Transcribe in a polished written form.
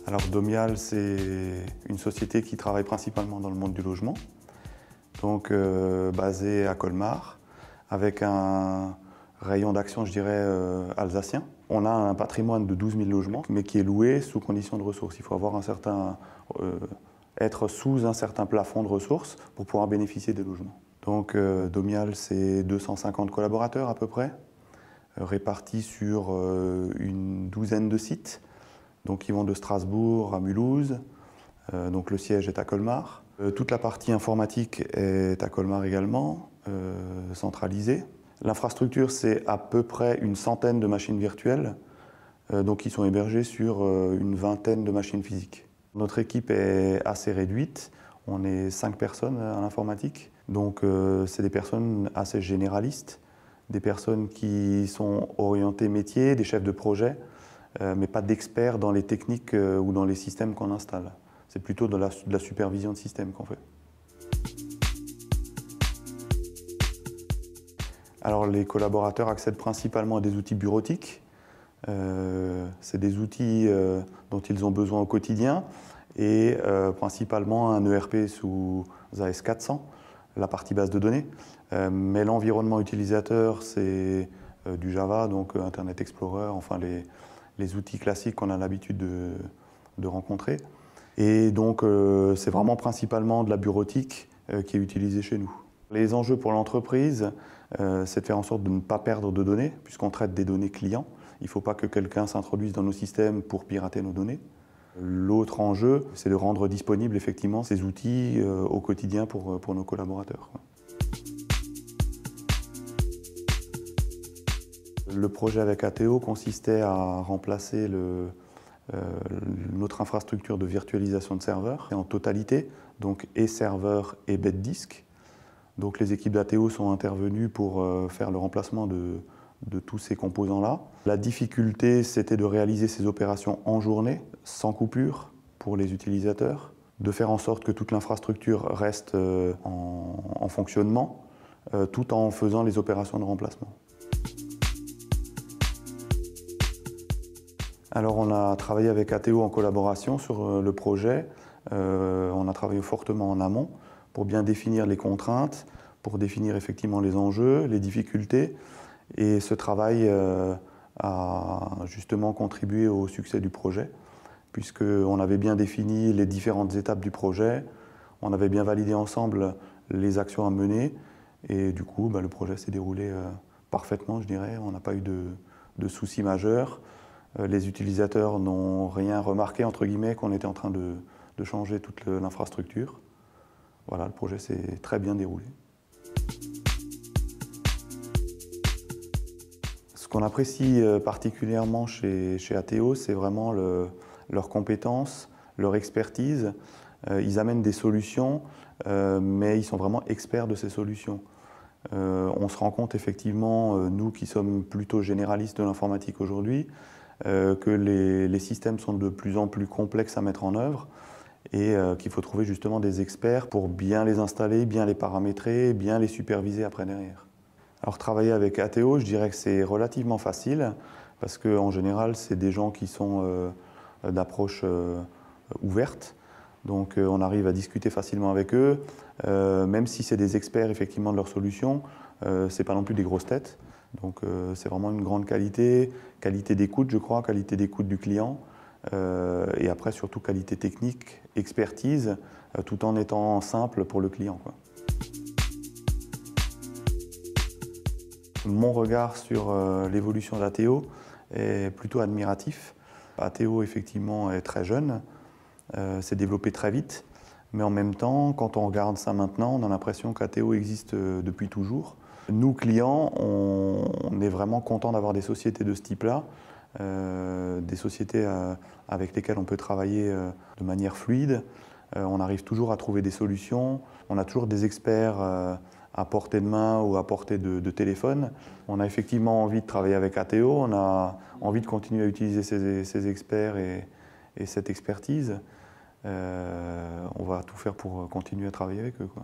Alors Domial, c'est une société qui travaille principalement dans le monde du logement, donc basée à Colmar, avec un rayon d'action, je dirais, alsacien. On a un patrimoine de 12 000 logements, mais qui est loué sous conditions de ressources. Il faut avoir être sous un certain plafond de ressources pour pouvoir bénéficier des logements. Donc Domial, c'est 250 collaborateurs à peu près, répartis sur une douzaine de sites. Donc ils vont de Strasbourg à Mulhouse, donc le siège est à Colmar. Toute la partie informatique est à Colmar également, centralisée. L'infrastructure, c'est à peu près une centaine de machines virtuelles, donc qui sont hébergées sur une vingtaine de machines physiques. Notre équipe est assez réduite, on est 5 personnes à l'informatique, donc c'est des personnes assez généralistes, des personnes qui sont orientées métier, des chefs de projet, mais pas d'experts dans les techniques ou dans les systèmes qu'on installe. C'est plutôt de la supervision de système qu'on fait. Alors les collaborateurs accèdent principalement à des outils bureautiques. C'est des outils dont ils ont besoin au quotidien et principalement un ERP sous AS400, la partie base de données. Mais l'environnement utilisateur, c'est du Java, donc Internet Explorer, enfin les outils classiques qu'on a l'habitude de rencontrer. Et donc c'est vraiment principalement de la bureautique qui est utilisée chez nous. Les enjeux pour l'entreprise, c'est de faire en sorte de ne pas perdre de données, puisqu'on traite des données clients. Il ne faut pas que quelqu'un s'introduise dans nos systèmes pour pirater nos données. L'autre enjeu, c'est de rendre disponibles effectivement ces outils au quotidien pour nos collaborateurs. Le projet avec ATO consistait à remplacer notre infrastructure de virtualisation de serveurs en totalité, donc et serveurs et bêtes disques. Donc les équipes d'ATO sont intervenues pour faire le remplacement de tous ces composants-là. La difficulté, c'était de réaliser ces opérations en journée, sans coupure pour les utilisateurs, de faire en sorte que toute l'infrastructure reste en fonctionnement, tout en faisant les opérations de remplacement. Alors on a travaillé avec ATO en collaboration sur le projet. On a travaillé fortement en amont pour bien définir les contraintes, pour définir effectivement les enjeux, les difficultés. Et ce travail a justement contribué au succès du projet, puisqu'on avait bien défini les différentes étapes du projet, on avait bien validé ensemble les actions à mener, et du coup le projet s'est déroulé parfaitement, je dirais. On n'a pas eu de soucis majeurs. Les utilisateurs n'ont rien remarqué, entre guillemets, qu'on était en train de changer toute l'infrastructure. Voilà, le projet s'est très bien déroulé. Ce qu'on apprécie particulièrement chez ATO, c'est vraiment leurs compétences, leur expertise. Ils amènent des solutions, mais ils sont vraiment experts de ces solutions. On se rend compte effectivement, nous qui sommes plutôt généralistes de l'informatique aujourd'hui, que les systèmes sont de plus en plus complexes à mettre en œuvre et qu'il faut trouver justement des experts pour bien les installer, bien les paramétrer, bien les superviser après derrière. Alors travailler avec ATO, je dirais que c'est relativement facile parce qu'en général, c'est des gens qui sont d'approche ouverte. Donc on arrive à discuter facilement avec eux, même si c'est des experts effectivement de leurs solutions, c'est pas non plus des grosses têtes. Donc c'est vraiment une grande qualité d'écoute, je crois, qualité d'écoute du client, et après surtout qualité technique, expertise, tout en étant simple pour le client, quoi. Mon regard sur l'évolution d'ATO est plutôt admiratif. ATO effectivement est très jeune, s'est développé très vite, mais en même temps, quand on regarde ça maintenant, on a l'impression qu'ATO existe depuis toujours. Nous, clients, on est vraiment contents d'avoir des sociétés de ce type-là, des sociétés avec lesquelles on peut travailler de manière fluide. On arrive toujours à trouver des solutions, on a toujours des experts à portée de main ou à portée de téléphone. On a effectivement envie de travailler avec ATO, on a envie de continuer à utiliser ces experts et cette expertise. On va tout faire pour continuer à travailler avec eux, quoi.